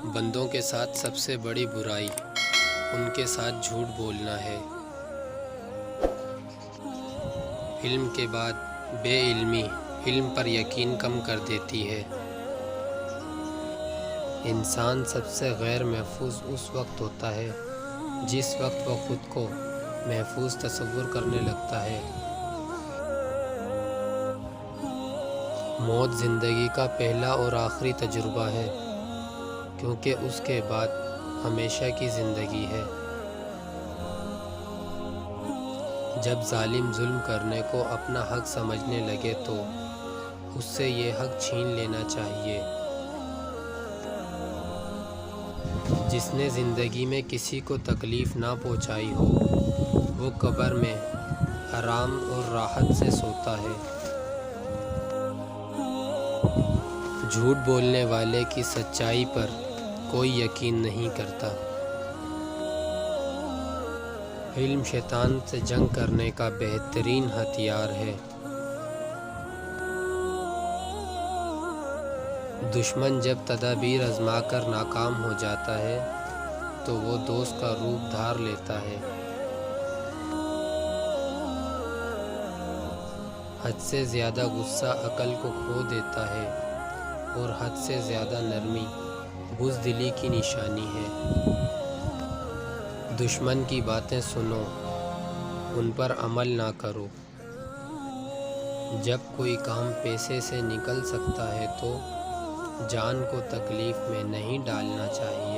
بندوں کے ساتھ سب سے بڑی برائی ان کے ساتھ جھوٹ بولنا ہے۔ علم کے بعد بے علمی علم پر یقین کم کر دیتی ہے۔ انسان سب سے غیر محفوظ اس وقت ہوتا ہے جس وقت وہ خود کو محفوظ تصور کرنے لگتا ہے۔ موت زندگی کا پہلا اور آخری تجربہ ہے، کیونکہ اس کے بعد ہمیشہ کی زندگی ہے۔ جب ظالم ظلم کرنے کو اپنا حق سمجھنے لگے تو اس سے یہ حق چھین لینا چاہیے۔ جس نے زندگی میں کسی کو تکلیف نہ پہنچائی ہو وہ قبر میں آرام اور راحت سے سوتا ہے۔ جھوٹ بولنے والے کی سچائی پر کوئی یقین نہیں کرتا۔ علم شیطان سے جنگ کرنے کا بہترین ہتھیار ہے۔ دشمن جب تدابیر آزما کر ناکام ہو جاتا ہے تو وہ دوست کا روپ دھار لیتا ہے۔ حد سے زیادہ غصہ عقل کو کھو دیتا ہے اور حد سے زیادہ نرمی بزدلی کی نشانی ہے۔ دشمن کی باتیں سنو، ان پر عمل نہ کرو۔ جب کوئی کام پیسے سے نکل سکتا ہے تو جان کو تکلیف میں نہیں ڈالنا چاہیے۔